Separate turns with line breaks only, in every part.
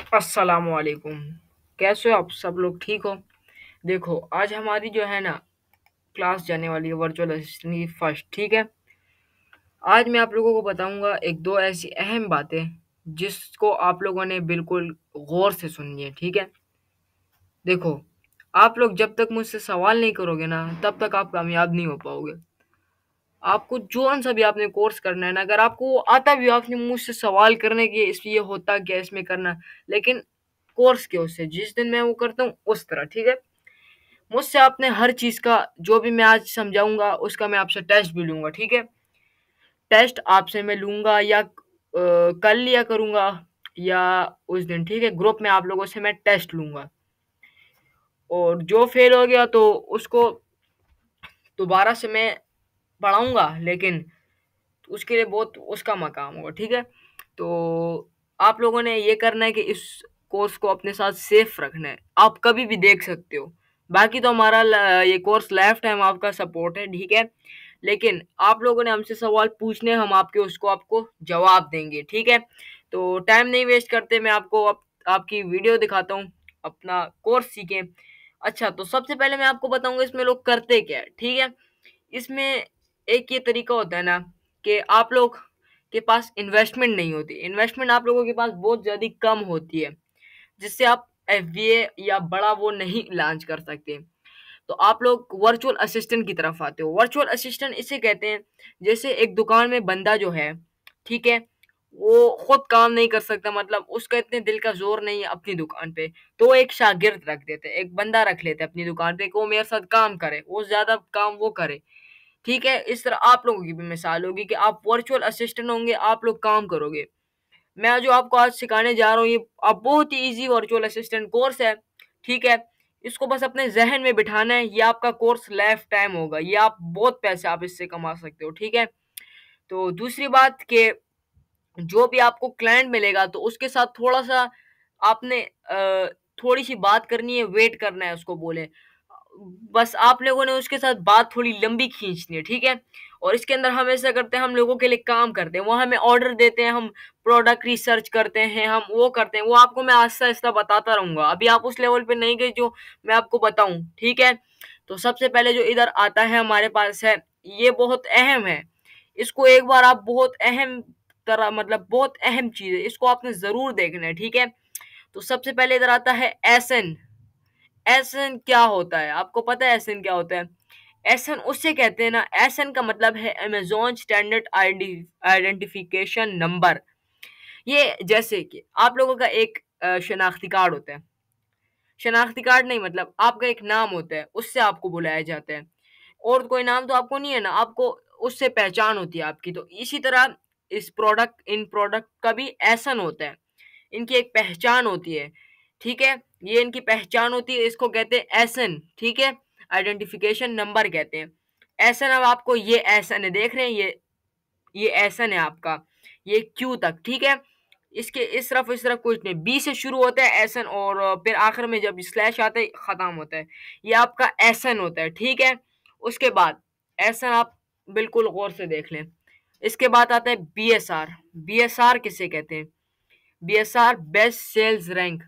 अस्सलामुअलैकुम। कैसे हो आप सब लोग, ठीक हो? देखो, आज हमारी जो है ना क्लास जाने वाली है वर्चुअल असिस्टेंट की फर्स्ट, ठीक है? आज मैं आप लोगों को बताऊंगा एक दो ऐसी अहम बातें जिसको आप लोगों ने बिल्कुल गौर से सुननी है, ठीक है? देखो, आप लोग जब तक मुझसे सवाल नहीं करोगे ना तब तक आप कामयाब नहीं हो पाओगे। आपको जोन सा भी आपने कोर्स करना है ना, अगर आपको वो आता भी हो, आपने मुझसे सवाल करने की इसलिए होता क्या इसमें करना, लेकिन कोर्स के उससे जिस दिन मैं वो करता हूँ उस तरह, ठीक है? मुझसे आपने हर चीज़ का जो भी मैं आज समझाऊंगा उसका मैं आपसे टेस्ट भी लूंगा, ठीक है? टेस्ट आपसे मैं लूंगा या कल लिया करूंगा या उस दिन, ठीक है? ग्रुप में आप लोगों से मैं टेस्ट लूंगा और जो फेल हो गया तो उसको दोबारा से मैं पढ़ाऊंगा, लेकिन उसके लिए बहुत उसका मकाम होगा, ठीक है? तो आप लोगों ने ये करना है कि इस कोर्स को अपने साथ सेफ रखना है, आप कभी भी देख सकते हो। बाकी तो हमारा ये कोर्स लाइफ टाइम आपका सपोर्ट है, ठीक है? लेकिन आप लोगों ने हमसे सवाल पूछने, हम आपके उसको आपको जवाब देंगे, ठीक है? तो टाइम नहीं वेस्ट करते, मैं आपको आपकी वीडियो दिखाता हूँ, अपना कोर्स सीखें। अच्छा, तो सबसे पहले मैं आपको बताऊंगा इसमें लोग करते क्या है, ठीक है? इसमें एक ये तरीका होता है ना कि आप लोग के पास इन्वेस्टमेंट नहीं होती, इन्वेस्टमेंट आप लोगों के पास बहुत ज़्यादा कम होती है, जिससे आप एफबीए या बड़ा वो नहीं लॉन्च कर सकते। तो आप लोग वर्चुअल असिस्टेंट की तरफ आते हो। वर्चुअल असिस्टेंट इसे कहते हैं जैसे एक दुकान में बंदा जो है, ठीक है, वो खुद काम नहीं कर सकता, मतलब उसका इतने दिल का जोर नहीं है अपनी दुकान पे, तो वो एक शागिर्द रख देते हैं, एक बंदा रख लेते हैं अपनी दुकान पे कि वो मेरे साथ काम करे, वो ज्यादा काम वो करे, ठीक है? इस तरह आप लोगों की भी मिसाल होगी कि आप वर्चुअल असिस्टेंट होंगे, आप लोग काम करोगे। मैं जो आपको आज सिखाने जा रहा हूँ ये आप बहुत ही इजी वर्चुअल असिस्टेंट कोर्स है, ठीक है? इसको बस अपने जहन में बिठाना है, ये आपका कोर्स लाइफ टाइम होगा, ये आप बहुत पैसे आप इससे कमा सकते हो, ठीक है? तो दूसरी बात कि जो भी आपको क्लाइंट मिलेगा तो उसके साथ थोड़ा सा आपने थोड़ी सी बात करनी है, वेट करना है उसको बोले, बस आप लोगों ने उसके साथ बात थोड़ी लंबी खींचनी है, ठीक है? और इसके अंदर हम ऐसा करते हैं, हम लोगों के लिए काम करते हैं, वो हमें ऑर्डर देते हैं, हम प्रोडक्ट रिसर्च करते हैं, हम वो करते हैं, वो आपको मैं आहिस्ता आहिस्ता बताता रहूंगा, अभी आप उस लेवल पे नहीं गए जो मैं आपको बताऊं, ठीक है? तो सबसे पहले जो इधर आता है हमारे पास है, ये बहुत अहम है, इसको एक बार आप बहुत अहम तरह, मतलब बहुत अहम चीज है, इसको आपने जरूर देखना है, ठीक है? तो सबसे पहले इधर आता है एसएन। एसएन क्या होता है, आपको पता है एसएन क्या होता है? एसएन उससे कहते हैं ना, एसएन का मतलब है अमेजोन स्टैंडर्ड आइडेंटिफिकेशन नंबर। ये जैसे कि आप लोगों का एक शनाख्ती कार्ड होता है, शनाख्ती कार्ड नहीं, मतलब आपका एक नाम होता है, उससे आपको बुलाया जाता है, और कोई नाम तो आपको नहीं है ना, आपको उससे पहचान होती है आपकी। तो इसी तरह इस प्रोडक्ट इन प्रोडक्ट का भी एसन होता है, इनकी एक पहचान होती है, ठीक है? ये इनकी पहचान होती है, इसको कहते हैं एसन, ठीक है? आइडेंटिफिकेशन नंबर कहते हैं। एसन, अब आपको ये एसन है, देख रहे हैं, ये एसन है आपका, ये क्यू तक, ठीक है? इसके इस तरफ कुछ नहीं, बी से शुरू होता है एसन, और फिर आखिर में जब स्लैश आता है खत्म होता है, ये आपका एसन होता है, ठीक है? उसके बाद एसन आप बिल्कुल गौर से देख लें। इसके बाद आता है बीएसआर। बीएसआर किसे कहते हैं? BSR best sales rank.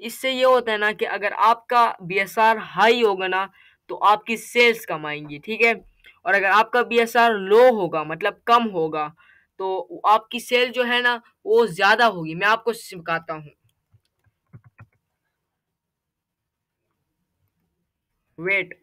इससे ये होता है ना कि अगर आपका बीएसआर हाई होगा ना तो आपकी सेल्स कम आएंगी, ठीक है? और अगर आपका बीएसआर लो होगा, मतलब कम होगा, तो आपकी सेल जो है ना वो ज्यादा होगी। मैं आपको सिखाता हूँ, वेट।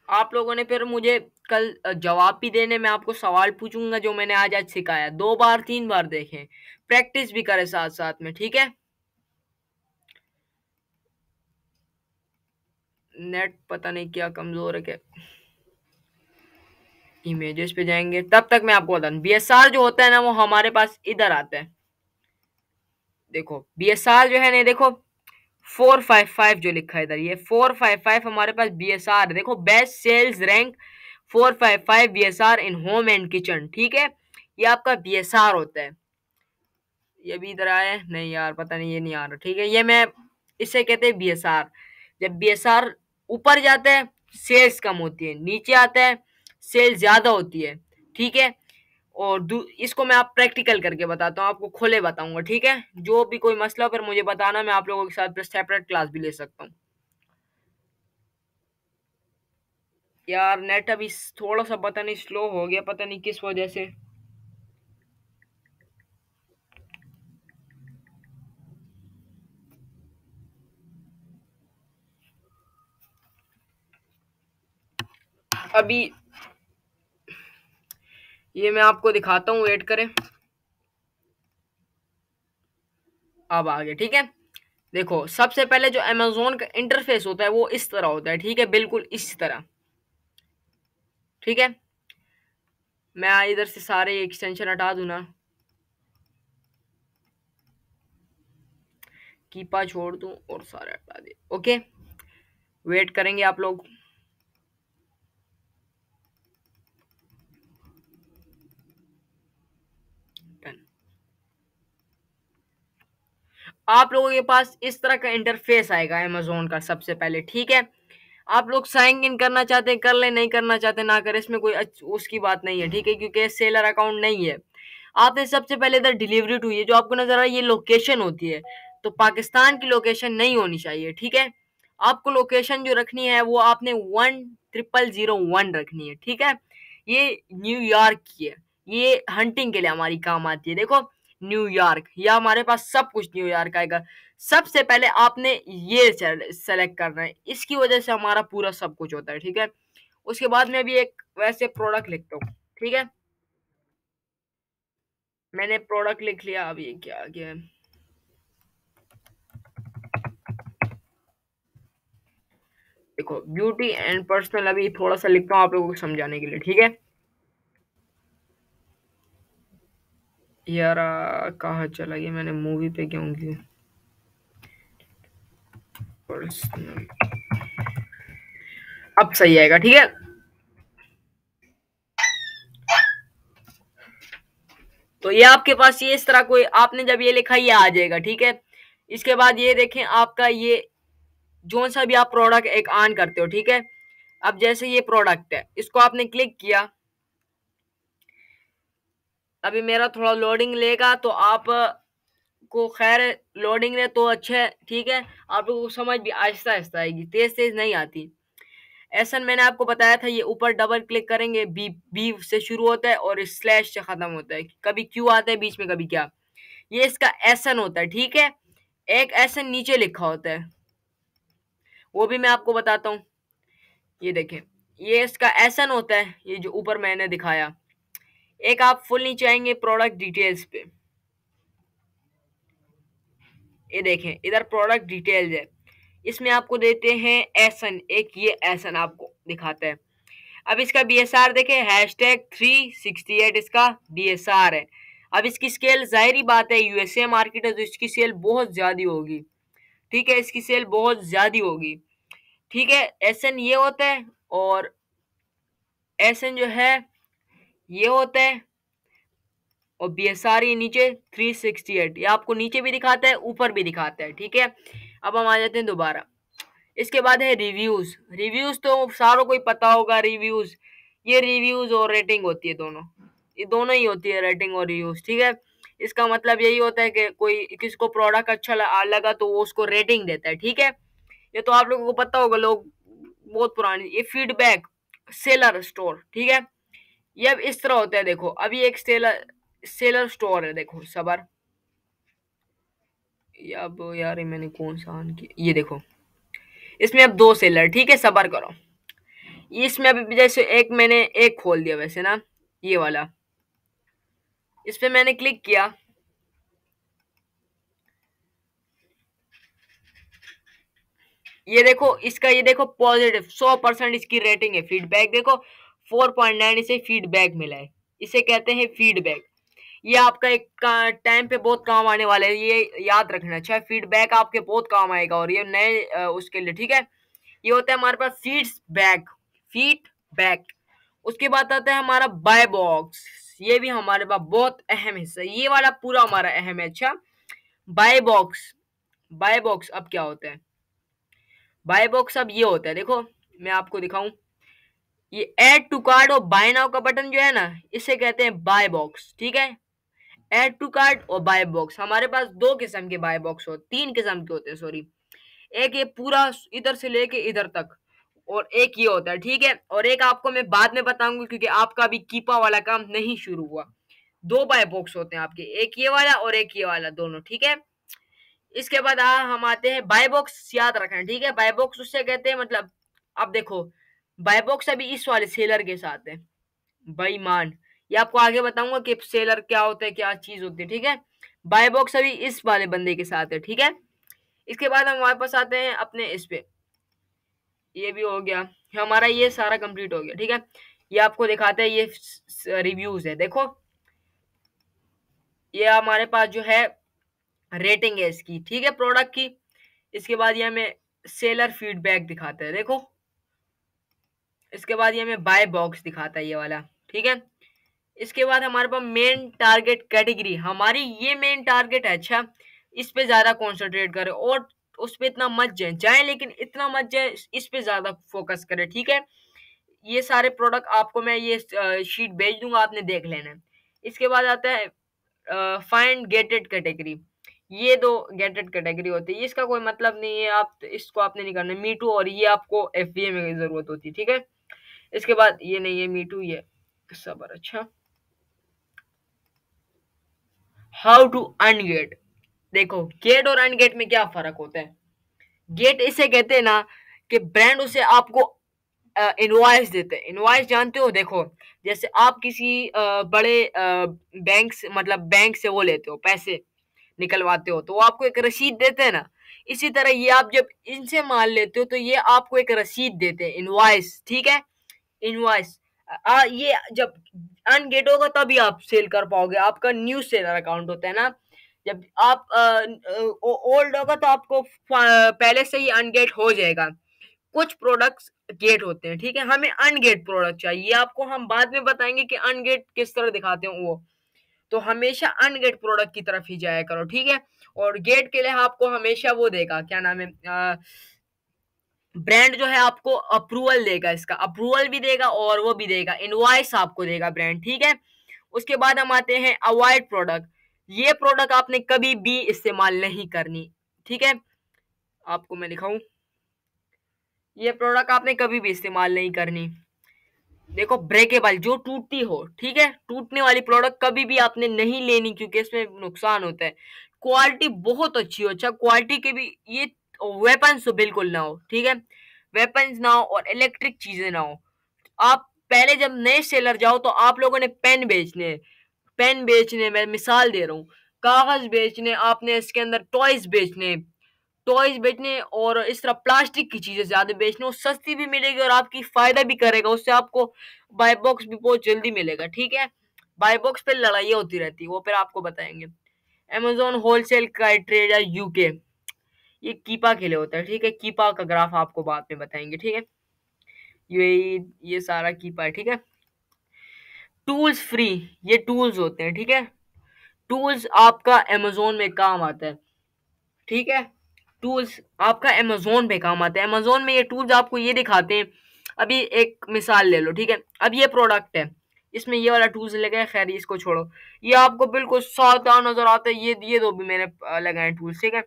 आप लोगों ने फिर मुझे कल जवाब भी देने, मैं आपको सवाल पूछूंगा जो मैंने आज आज सिखाया, 2 बार 3 बार देखें, प्रैक्टिस भी करें साथ साथ में, ठीक है? नेट पता नहीं क्या कमजोर है क्या, इमेजेस पे जाएंगे, तब तक मैं आपको बता दूं, बीएसआर जो होता है ना वो हमारे पास इधर आता है। देखो बीएसआर जो है ना, देखो 455 जो लिखा है इधर, ये 455 हमारे पास बीएसआर है। देखो best sales rank 455 BSR in home and kitchen, ठीक है? ये आपका बीएसआर होता है। ये भी इधर आया है नहीं यार, पता नहीं ये नहीं आ रहा, ठीक है? ये मैं इसे कहते हैं बीएसआर। जब बीएसआर ऊपर जाता है सेल्स कम होती है, नीचे आता है सेल्स ज्यादा होती है, ठीक है? और इसको मैं आप प्रैक्टिकल करके बताता हूँ, आपको खोले बताऊंगा, ठीक है। जो भी कोई मसला हो फिर मुझे बताना, मैं आप लोगों के साथ सेपरेट क्लास भी ले सकता हूँ। यार नेट अभी थोड़ा सा पता नहीं स्लो हो गया, पता नहीं किस वजह से। अभी ये मैं आपको दिखाता हूँ, वेट करें। अब आ गया, ठीक है। देखो सबसे पहले जो अमेजोन का इंटरफेस होता है वो इस तरह होता है, ठीक है, बिल्कुल इस तरह, ठीक है। मैं इधर से सारे एक्सटेंशन हटा दूं ना, कीपा छोड़ दूं और सारे हटा दे, ओके। वेट करेंगे आप लोग। Done। आप लोगों के पास इस तरह का इंटरफेस आएगा अमेजोन का सबसे पहले, ठीक है। आप लोग साइन इन करना चाहते हैं कर ले, नहीं करना चाहते ना करें, इसमें कोई उसकी बात नहीं है, ठीक है, क्योंकि सेलर अकाउंट नहीं है। आपने सबसे पहले इधर डिलीवरी टू, ये जो आपको नजर आ रहा है ये लोकेशन होती है, तो पाकिस्तान की लोकेशन नहीं होनी चाहिए, ठीक है। आपको लोकेशन जो रखनी है वो आपने 10001 रखनी है, ठीक है। ये न्यूयॉर्क की है, ये हंटिंग के लिए हमारी काम आती है। देखो न्यूयॉर्क, या हमारे पास सब कुछ न्यूयॉर्क आएगा। सबसे पहले आपने ये सेलेक्ट करना है, इसकी वजह से हमारा पूरा सब कुछ होता है, ठीक है। उसके बाद में भी एक वैसे प्रोडक्ट लिखता हूँ, ठीक है। मैंने प्रोडक्ट लिख लिया, अब ये क्या आ गया है? देखो ब्यूटी एंड पर्सनल, अभी थोड़ा सा लिखता हूँ आप लोगों को समझाने के लिए, ठीक है। यार कहाँ चला गया, मैंने मूवी पे क्यों की पर्सनल, अब सही आएगा, ठीक है। तो ये आपके पास ये इस तरह कोई, आपने जब ये लिखा ये आ जाएगा, ठीक है। इसके बाद ये देखें आपका ये जो सा भी आप प्रोडक्ट एक ऑन करते हो, ठीक है। अब जैसे ये प्रोडक्ट है, इसको आपने क्लिक किया, अभी मेरा थोड़ा लोडिंग लेगा, तो आप को खैर लोडिंग ले तो अच्छा है, ठीक है। आप लोगों को समझ भी आहिस्ता आहिस्ता आएगी, तेज तेज नहीं आती। ऐसा मैंने आपको बताया था, ये ऊपर डबल क्लिक करेंगे, बी बी से शुरू होता है और स्लैश से खत्म होता है, कभी क्यू आता है बीच में, कभी क्या। ये इसका एसन होता है, ठीक है। एक एसन नीचे लिखा होता है, वो भी मैं आपको बताता हूँ। ये देखें, ये इसका एसन होता है, ये जो ऊपर मैंने दिखाया। एक आप फुल नीचे आएंगे प्रोडक्ट डिटेल्स पे, ये देखें इधर प्रोडक्ट डिटेल्स है, इसमें आपको देते हैं एसन, एक ये एसन आपको दिखाता है। अब इसका बीएसआर देखें, #368 इसका बीएसआर है। अब इसकी स्केल जाहिर ही बात है, यूएसए मार्केट है तो इसकी सेल बहुत ज्यादा होगी, ठीक है, इसकी सेल बहुत ज्यादा होगी, ठीक है। एसन ये होता है, और एसन जो है ये होता है, और बीएसआर ये नीचे 368, ये आपको नीचे भी दिखाता है ऊपर भी दिखाता है, ठीक है। अब हम आ जाते हैं दोबारा, इसके बाद है रिव्यूज। रिव्यूज तो सारों को ही पता होगा, रिव्यूज, ये रिव्यूज और रेटिंग होती है दोनों, ये दोनों ही होती है, रेटिंग और रिव्यूज, ठीक है। इसका मतलब यही होता है कि कोई किसको प्रोडक्ट अच्छा लगा तो वो उसको रेटिंग देता है, ठीक है। ये तो आप लोगों को पता होगा, लोग बहुत पुरानी। ये फीडबैक, सेलर स्टोर, ठीक है। ये अब इस तरह होता है, देखो अभी एक सेलर सेलर स्टोर है, देखो सबर, ये अब यार ये मैंने कौन सा ऑन किया, ये देखो इसमें अब दो सेलर, ठीक है, सबर करो। इसमें अभी जैसे एक मैंने एक खोल दिया वैसे ना, ये वाला, इस पे मैंने क्लिक किया, ये देखो इसका, ये देखो पॉजिटिव 100% इसकी रेटिंग है। फीडबैक देखो 4.9 इसे फीडबैक मिला है, इसे कहते हैं फीडबैक। ये आपका एक टाइम पे बहुत काम आने वाला है, ये याद रखना, अच्छा फीडबैक आपके बहुत काम आएगा, और ये नए उसके लिए, ठीक है। ये होता है हमारे पास फीडबैक, फीडबैक। उसके बाद आता है हमारा बाय बॉक्स, ये भी हमारे पास बहुत अहम हिस्सा है, ये वाला पूरा हमारा अहम है, अच्छा। बाय बॉक्स, बाय बॉक्स अब क्या होता है, बाय बॉक्स अब ये होता है, देखो मैं आपको दिखाऊं, ये ऐड टू कार्ड और बाय नाउ का बटन जो है ना, इसे कहते हैं बाय बॉक्स। ठीक है, ऐड टू कार्ड और बाय बॉक्स। हमारे पास दो किस्म के बाय बॉक्स होते, तीन किस्म के होते हैं सॉरी। एक ये पूरा इधर से लेके इधर तक, और एक ये होता है। ठीक है, और एक आपको मैं बाद में बताऊंगा क्योंकि आपका अभी कीपा वाला काम नहीं शुरू हुआ। दो बाय बॉक्स होते हैं आपके, एक ये वाला और एक ये वाला, दोनों। ठीक है, इसके बाद हम आते हैं बाय बॉक्स। याद रखना, ठीक है, बाय बॉक्स उससे कहते हैं, मतलब अब देखो, बाय बॉक्स अभी इस वाले सेलर के साथ है, बेईमान। ये आपको आगे बताऊंगा कि सेलर क्या होता है, क्या चीज होती है। ठीक है, बाय बॉक्स अभी इस वाले बंदे के साथ है। ठीक है, इसके बाद हम हमारे पास आते हैं अपने इस पे, ये भी हो गया हमारा, ये सारा कंप्लीट हो गया। ठीक है, ये आपको दिखाते हैं, ये रिव्यूज है, देखो ये हमारे पास जो है रेटिंग है इसकी। ठीक है, प्रोडक्ट की। इसके बाद ये हमें सेलर फीडबैक दिखाता है, देखो। इसके बाद ये हमें बाय बॉक्स दिखाता है, ये वाला। ठीक है, इसके बाद हमारे पास मेन टारगेट कैटेगरी, हमारी ये मेन टारगेट है। अच्छा, इस पे ज्यादा कॉन्सेंट्रेट करें और उस पे इतना मत जाए, लेकिन इतना मत जाए, इस पे ज्यादा फोकस करें। ठीक है, ये सारे प्रोडक्ट आपको मैं ये शीट भेज दूंगा, आपने देख लेना है। इसके बाद आता है फाइंड गेटेड कैटेगरी। ये दो गेटेड कैटेगरी होती है, इसका कोई मतलब नहीं है, आप इसको आपने नहीं करना। मी टू, और ये आपको एफबीए में जरूरत होती है। ठीक है, इसके बाद ये नहीं है मी टू, ये सबर। अच्छा, हाउ टू अनगेट। देखो, गेट और अनगेट में क्या फर्क होता है। गेट इसे कहते हैं ना कि ब्रांड उसे आपको इनवॉइस देते हैं। इनवॉइस जानते हो, देखो जैसे आप किसी बड़े बैंक से, मतलब बैंक से वो लेते हो, पैसे निकलवाते हो, तो वो आपको एक रसीद देते हैं ना। इसी तरह ये आप जब इनसे माल लेते हो तो ये आपको एक रसीद देते हैं, इनवॉइस। ठीक है, इनवॉइस। ये जब अनगेट होगा तभी आप सेल कर पाओगे, आपका न्यू सेलर अकाउंट होता है ना। जब आप ओल्ड होगा तो आपको पहले से ही अनगेट हो जाएगा। कुछ प्रोडक्ट्स गेट होते हैं। ठीक है, हमें अनगेट प्रोडक्ट चाहिए, आपको हम बाद में बताएंगे कि अनगेट किस तरह दिखाते हैं वो। तो हमेशा अनगेट प्रोडक्ट की तरफ ही जाया करो। ठीक है, और गेट के लिए आपको हमेशा वो देगा, क्या नाम है, ब्रांड जो है आपको अप्रूवल देगा, इसका अप्रूवल भी देगा और वो भी देगा, इनवॉइस आपको देगा ब्रांड। ठीक है, उसके बाद हम आते हैं अवॉइड प्रोडक्ट। ये प्रोडक्ट आपने कभी भी इस्तेमाल नहीं करनी। ठीक है, आपको मैं दिखाऊं, ये प्रोडक्ट आपने कभी भी इस्तेमाल नहीं करनी। देखो, ब्रेकेबल, जो टूटती हो। ठीक है, टूटने वाली प्रोडक्ट कभी भी आपने नहीं लेनी क्योंकि इसमें नुकसान होता है। क्वालिटी बहुत अच्छी हो, अच्छा क्वालिटी के भी ये वेपन्स तो बिल्कुल ना हो। ठीक है, वेपन्स ना हो और इलेक्ट्रिक चीजें ना हो। आप पहले जब नए सेलर जाओ तो आप लोगों ने पेन बेचने, पेन बेचने, मैं मिसाल दे रहा हूँ, कागज बेचने, आपने इसके अंदर टॉयज बेचने और इस तरह प्लास्टिक की चीजें ज्यादा बेचने, वो सस्ती भी मिलेगी और आपकी फायदा भी करेगा, उससे आपको बाय बॉक्स भी बहुत जल्दी मिलेगा। ठीक है, बाय बॉक्स पे लड़ाई होती रहती है, वो फिर आपको बताएंगे। अमेजोन होलसेल का ट्रेडर यूके, ये कीपा के लिए होता है। ठीक है, कीपा का ग्राफ आपको बाद में बताएंगे। ठीक है, ये सारा कीपा है। ठीक है, टूल्स फ्री, ये टूल्स होते हैं। ठीक है, टूल्स आपका अमेजोन में काम आता है। ठीक है, टूल्स आपका अमेजोन पे काम आता है। अमेजोन में ये टूल्स आपको ये दिखाते हैं। अभी एक मिसाल ले लो। ठीक है, अब ये प्रोडक्ट है, इसमें ये वाला टूल्स लगा है, खैर इसको छोड़ो, ये आपको बिल्कुल सादा नजर आता है। ये दो भी मैंने लगाए टूल्स। ठीक है,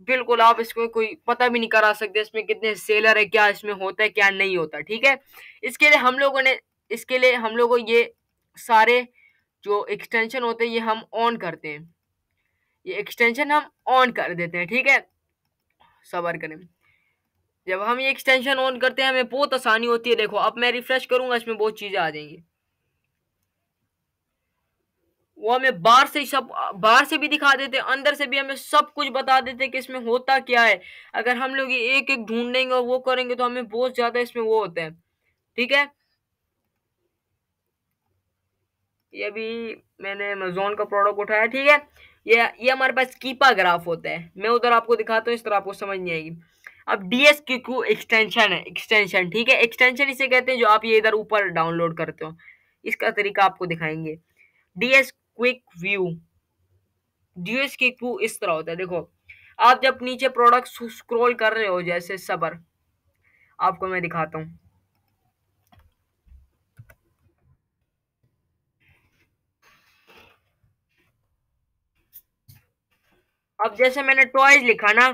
बिल्कुल आप इसको कोई पता भी नहीं करा सकते इसमें कितने सेलर है, क्या इसमें होता है क्या नहीं होता। ठीक है, इसके लिए हम लोगों को ये सारे जो एक्सटेंशन होते हैं ये हम ऑन करते हैं, ये एक्सटेंशन हम ऑन कर देते हैं। ठीक है, सबर करें। जब हम ये एक्सटेंशन ऑन करते हैं हमें बहुत आसानी होती है। देखो, अब मैं रिफ्रेश करूंगा, इसमें बहुत चीजें आ जाएंगी। वो हमें बाहर से भी दिखा देते हैं, अंदर से भी हमें सब कुछ बता देते हैं कि इसमें होता क्या है। अगर हम लोग ये एक एक ढूंढेंगे और वो करेंगे तो हमें बहुत ज्यादा इसमें वो होता है। ठीक है, ये भी मैंने अमेजोन का प्रोडक्ट उठाया। ठीक है, ये हमारे पास कीपा ग्राफ होता है, मैं उधर आपको दिखाता हूँ, इस तरह आपको समझ नहीं आएगी। अब डीएसक्यू एक्सटेंशन है, एक्सटेंशन। ठीक है, एक्सटेंशन इसे कहते हैं जो आप ये इधर ऊपर डाउनलोड करते हो, इसका तरीका आपको दिखाएंगे। DS quick view, DS quick view इस तरह होता है। देखो, आप जब नीचे प्रोडक्ट स्क्रॉल कर रहे हो, जैसे सबर, आपको मैं दिखाता हूँ, अब जैसे मैंने टॉयज लिखा ना,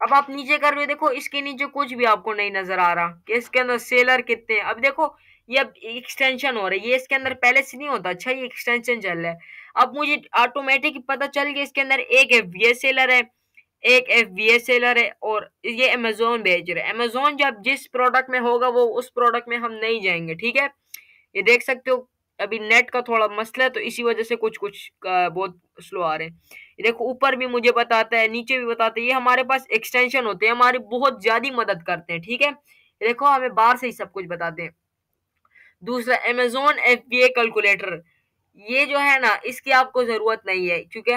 अब आप नीचे कर रहे हो, देखो इसके नीचे कुछ भी आपको नहीं नजर आ रहा कि इसके अंदर सेलर कितने हैं। अब देखो ये अब एक्सटेंशन हो रही है, ये इसके अंदर पहले से नहीं होता। अच्छा ये एक्सटेंशन चल रहा है, अब मुझे ऑटोमेटिक पता चल गया इसके अंदर एक एफवीएस सेलर है, एक एफवीएस सेलर है, और ये अमेजोन बेच रहे हैं। अमेजोन जब जिस प्रोडक्ट में होगा वो उस प्रोडक्ट में हम नहीं जाएंगे, ठीक है। ये देख सकते हो अभी नेट का थोड़ा मसला है तो इसी वजह से कुछ कुछ का बहुत स्लो आ रहे हैं। ये देखो ऊपर भी मुझे बताता है, नीचे भी बताता है, ये हमारे पास एक्सटेंशन होते हैं, हमारी बहुत ज्यादा मदद करते हैं, ठीक है। ये देखो हमें बाहर से ही सब कुछ बताते हैं। दूसरा अमेजोन एफबीए कैलकुलेटर, ये जो है ना इसकी आपको जरूरत नहीं है, क्योंकि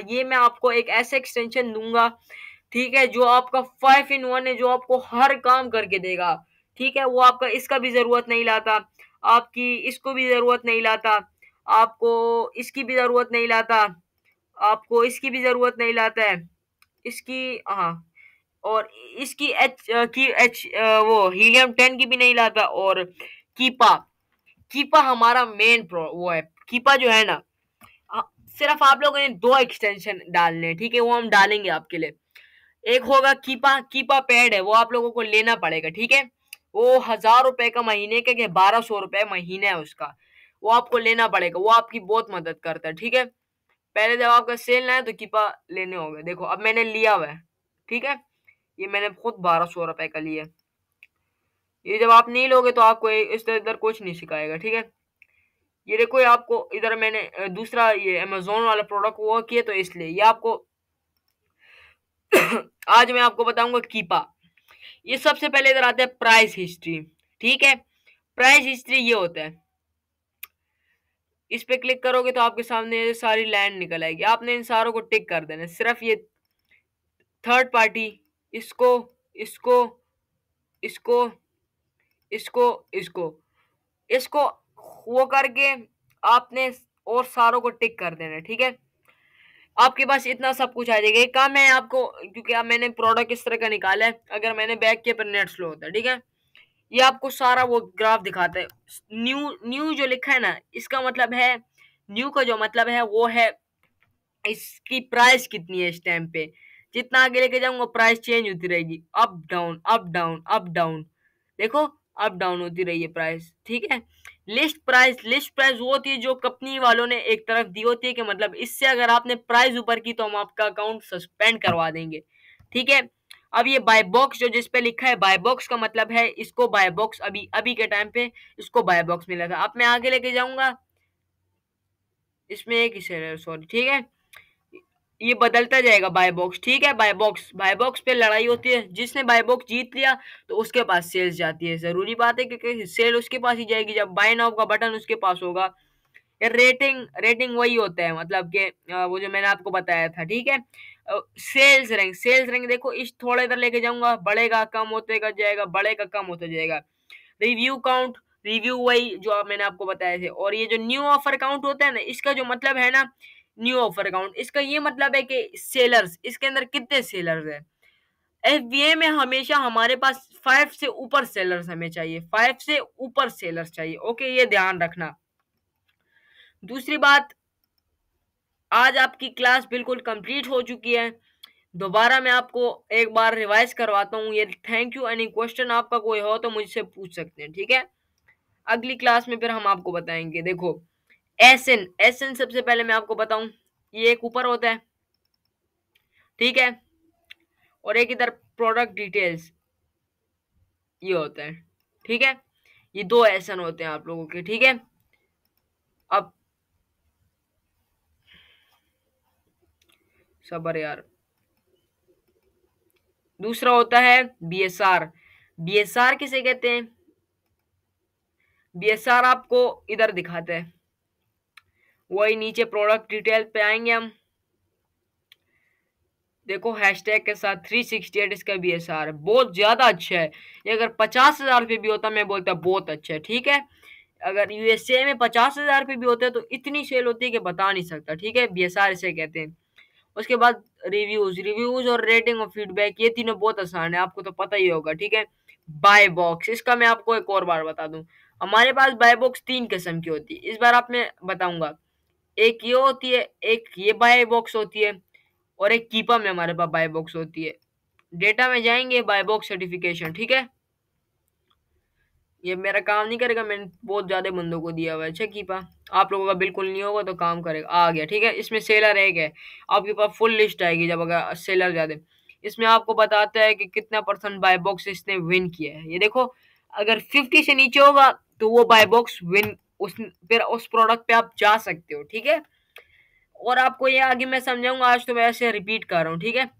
ये मैं आपको एक ऐसा एक्सटेंशन दूंगा, ठीक है, जो आपका 5 in 1 है, जो आपको हर काम करके देगा, ठीक है। वो आपका इसका भी जरूरत नहीं लाता, आपकी इसको भी जरूरत नहीं लाता, आपको इसकी भी जरूरत नहीं लाता, आपको इसकी भी जरूरत नहीं लाता है, इसकी, हाँ, और इसकी एच वो हीलियम 10 की भी नहीं लाता। और कीपा, कीपा हमारा मेन प्रो वो है। कीपा जो है ना, सिर्फ आप लोगों ने दो एक्सटेंशन डालने हैं, ठीक है, वो हम डालेंगे आपके लिए। एक होगा कीपा, कीपा पैड है, वो आप लोगों को लेना पड़ेगा, ठीक है। वो 1000 रुपए का महीने के 1200 रुपए महीने है उसका, वो आपको लेना पड़ेगा, वो आपकी बहुत मदद करता है, ठीक है। पहले जब आपका सेल ना है तो कीपा लेने होंगे। देखो अब मैंने लिया हुआ है, ठीक है, ये मैंने खुद 1200 रुपए का लिया। ये जब आप नहीं लोगे तो आपको इस तरह इधर कुछ नहीं सिखाएगा, ठीक है। ये देखो ये आपको इधर मैंने दूसरा ये अमेजोन वाला प्रोडक्ट वो किया, तो इसलिए ये आपको आज मैं आपको बताऊंगा कीपा। ये सबसे पहले इधर आता है प्राइस हिस्ट्री, ठीक है। प्राइस हिस्ट्री ये होता है, इस पे क्लिक करोगे तो आपके सामने ये सारी लाइन निकल आएगी, आपने इन सारों को टिक कर देना। सिर्फ ये थर्ड पार्टी, इसको, इसको, इसको, इसको, इसको, इसको वो करके आपने और सारों को टिक कर देना, ठीक है। आपके पास इतना सब कुछ आ जाएगा। एक काम है आपको, क्योंकि अब मैंने प्रोडक्ट इस तरह का निकाला है, अगर मैंने बैक किया पर नेट स्लो होता है, ठीक है। ये आपको सारा वो ग्राफ दिखाता है। न्यू न्यू जो लिखा है ना, इसका मतलब है, न्यू का जो मतलब है वो है इसकी प्राइस कितनी है इस टाइम पे। जितना आगे लेके जाऊंगा प्राइस चेंज होती रहेगी, up down up down up down. देखो अप डाउन होती रही है प्राइस, ठीक है। लिस्ट प्राइस, लिस्ट प्राइस वो होती है जो कंपनी वालों ने एक तरफ दी होती है कि मतलब इससे अगर आपने प्राइस ऊपर की तो हम आपका अकाउंट सस्पेंड करवा देंगे, ठीक है। अब ये बाय बॉक्स जो जिस पे लिखा है बाय बॉक्स का मतलब है इसको बाय बॉक्स अभी अभी के टाइम पे इसको बाय बॉक्स मिला था। अब मैं आगे लेके जाऊंगा, इसमें एक ही सेलर, सॉरी, ठीक है, ये बदलता जाएगा बाय बॉक्स, ठीक है। बाय बॉक्स, बाय बॉक्स पे लड़ाई होती है, जिसने बाय बॉक्स जीत लिया तो उसके पास सेल्स जाती है, जरूरी बात है क्योंकि सेल उसके पास ही जाएगी जब बाय नाउ का बटन उसके पास होगा। या रेटिंग, रेटिंग वही होता है, मतलब कि वो जो मैंने आपको बताया था, ठीक है। सेल्स रैंक, सेल्स रैंक देखो इस थोड़ा इधर लेके जाऊंगा, बढ़ेगा कम होते जाएगा, बढ़ेगा कम होता जाएगा। रिव्यू काउंट, रिव्यू वही जो मैंने आपको बताए थे। और ये जो न्यू ऑफर काउंट होता है ना, इसका जो मतलब है ना, न्यू ऑफर काउंट, इसका ये मतलब है कि सेलर्स, इसके अंदर कितने सेलर्स हैं। एफबीए में हमेशा हमारे पास 5 से ऊपर सेलर्स हमें चाहिए, 5 से ऊपर सेलर्स चाहिए, ओके, ये ध्यान रखना। दूसरी बात, आज आपकी क्लास बिल्कुल कंप्लीट हो चुकी है। दोबारा मैं आपको एक बार रिवाइज करवाता हूँ ये। Thank you. एनी क्वेश्चन आपका कोई हो तो मुझसे पूछ सकते हैं, ठीक है। अगली क्लास में फिर हम आपको बताएंगे। देखो एसएन, एसएन सबसे पहले मैं आपको बताऊं, ये एक ऊपर होता है, ठीक है, और एक इधर प्रोडक्ट डिटेल्स ये होता है, ठीक है। ये दो एसएन होते हैं आप लोगों के, ठीक है। अब सबर यार। दूसरा होता है बीएसआर, बीएसआर किसे कहते हैं, बीएसआर आपको इधर दिखाते हैं, वही नीचे प्रोडक्ट डिटेल पे आएंगे हम। देखो हैशटैग के साथ 368 इसका बीएसआर है, बहुत ज्यादा अच्छा है। ये अगर 50,000 पे भी होता मैं बोलता बहुत अच्छा है, ठीक है। अगर यूएसए में 50,000 पे भी होता है तो इतनी सेल होती है कि बता नहीं सकता, ठीक है। बीएसआर इसे कहते हैं। उसके बाद रिव्यूज, रिव्यूज और रेटिंग और फीडबैक, ये तीनों बहुत आसान है, आपको तो पता ही होगा, ठीक है। बाय बॉक्स, इसका मैं आपको एक और बार बता दूं, हमारे पास बाय बॉक्स 3 किस्म की होती है, इस बार आप मैं बताऊंगा। एक ये होती है, एक ये बाय बॉक्स होती है, और एक कीपा में हमारे पास बाय बॉक्स होती है। डेटा में जाएंगे, बाय बॉक्स सर्टिफिकेशन, ठीक है। ये मेरा काम नहीं करेगा, मैंने बहुत ज्यादा बंदों को दिया हुआ है। अच्छा कीपा, आप लोगों का बिल्कुल नहीं होगा तो काम करेगा। आ गया, ठीक है। इसमें सेलर एक है, आपके पास फुल लिस्ट आएगी जब अगर सेलर ज्यादा। इसमें आपको बताता है कि कितना परसेंट बाय बॉक्स इसने विन किया है। ये देखो, अगर 50 से नीचे होगा तो वो बाय बॉक्स विन, उस फिर उस प्रोडक्ट पे आप जा सकते हो, ठीक है। और आपको ये आगे मैं समझाऊंगा, आज तो मैं ऐसे रिपीट कर रहा हूँ, ठीक है।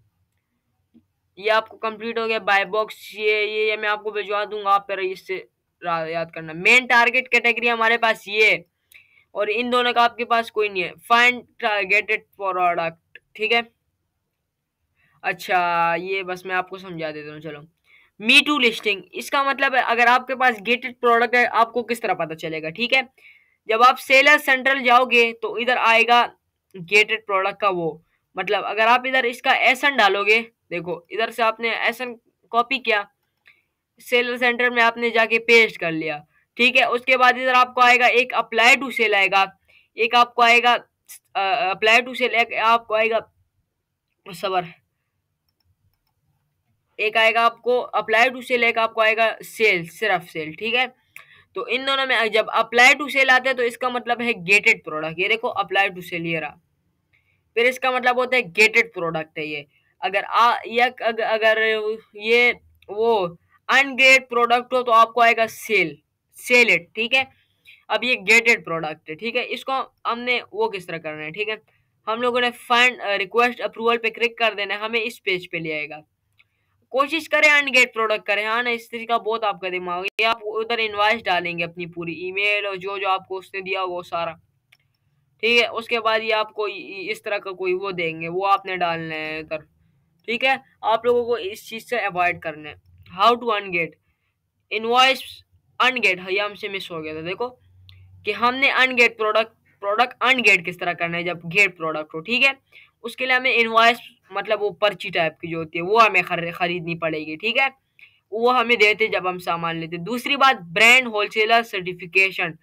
ये आपको कंप्लीट हो गया बाय बॉक्स। ये मैं आपको भिजवा दूंगा, आप फिर इससे याद करना। मेन टारगेट कैटेगरी हमारे पास ये है, और इन दोनों का आपके पास कोई नहीं है। फाइंड टारगेटेड प्रोडक्ट, ठीक है। अच्छा, ये बस मैं आपको समझा देता हूँ, चलो। मी टू लिस्टिंग, इसका मतलब है अगर आपके पास गेटेड प्रोडक्ट है, आपको किस तरह पता चलेगा, ठीक है। जब आप सेलर सेंट्रल जाओगे तो इधर आएगा गेटेड प्रोडक्ट का वो, मतलब अगर आप इधर इसका एसन डालोगे, देखो इधर से आपने एसन कॉपी किया, सेलर सेंटर में आपने जाके पेस्ट कर लिया, ठीक है। उसके बाद इधर आपको आएगा एक अप्लाई टू सेल आएगा, एक आपको आएगा अप्लाई टू सेल, एक आपको आएगा सबर, एक आएगा आपको अप्लाई टू सेल, एक आपको आएगा सेल, सिर्फ सेल, ठीक है। तो इन दोनों में जब अप्लाई टू सेल आते हैं तो इसका मतलब है गेटेड प्रोडक्ट। ये देखो अप्लाई टू सेल ये रहा, फिर इसका मतलब होता है गेटेड प्रोडक्ट है ये। अगर अगर ये वो अनगेटेड प्रोडक्ट हो तो आपको आएगा सेल, सेल इट, ठीक है। अब ये गेटेड प्रोडक्ट है, ठीक है। इसको हमने वो किस तरह करना है, ठीक है। हम लोगों ने फाइंड रिक्वेस्ट अप्रूवल पे क्लिक कर देना है, हमें इस पेज पे ले आएगा। कोशिश करें अनगेट प्रोडक्ट करें, हाँ ना, इस तरीका बहुत आपका दिमाग है। आप उधर इनवॉइस डालेंगे अपनी पूरी ईमेल और जो जो आपको उसने दिया वो सारा, ठीक है। उसके बाद ये आपको इस तरह का कोई वो देंगे, वो आपने डालना है इधर, ठीक है। आप लोगों को इस चीज से अवॉइड करना है। हाउ टू अनगेट इनवॉइस, अनगेट ये हमसे मिस हो गया था, देखो कि हमने अनगेट प्रोडक्ट, प्रोडक्ट अनगेट किस तरह करना है जब गेट प्रोडक्ट हो, ठीक है। उसके लिए हमें इनवॉइस, मतलब वो पर्ची टाइप की जो होती है वो हमें खरीदनी पड़ेगी, ठीक है। वो हमें देते जब हम सामान लेते। दूसरी बात, ब्रांड होलसेलर सर्टिफिकेशन,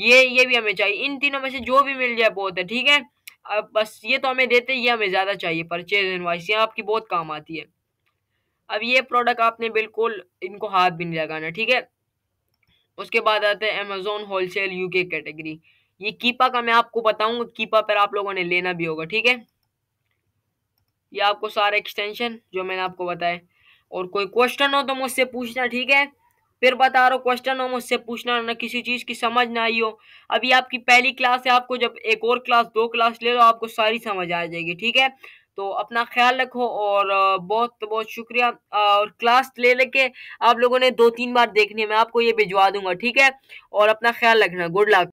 ये भी हमें चाहिए। इन तीनों में से जो भी मिल जाए बहुत है, ठीक है। अब बस ये तो हमें देते, ये हमें ज्यादा चाहिए। परचेज इनवॉइस ये आपकी बहुत काम आती है। अब ये प्रोडक्ट आपने बिल्कुल इनको हाथ भी नहीं लगाना, ठीक है। उसके बाद आते हैं अमेजोन होलसेल यूके कैटेगरी। ये कीपा का मैं आपको बताऊंगा, कीपा पर आप लोगों ने लेना भी होगा, ठीक है। ये आपको सारे एक्सटेंशन जो मैंने आपको बताए, और कोई क्वेश्चन हो तो मुझसे पूछना, ठीक है। फिर बता रहा हूँ, क्वेश्चन हो मुझसे पूछना, ना किसी चीज की समझ ना आई हो। अभी आपकी पहली क्लास है, आपको जब एक और क्लास, दो क्लास ले लो आपको सारी समझ आ जाएगी, ठीक है। तो अपना ख्याल रखो, और बहुत बहुत शुक्रिया। और क्लास ले लेके आप लोगों ने 2-3 बार देखनी है, मैं आपको ये भिजवा दूंगा, ठीक है। और अपना ख्याल रखना, गुड लक।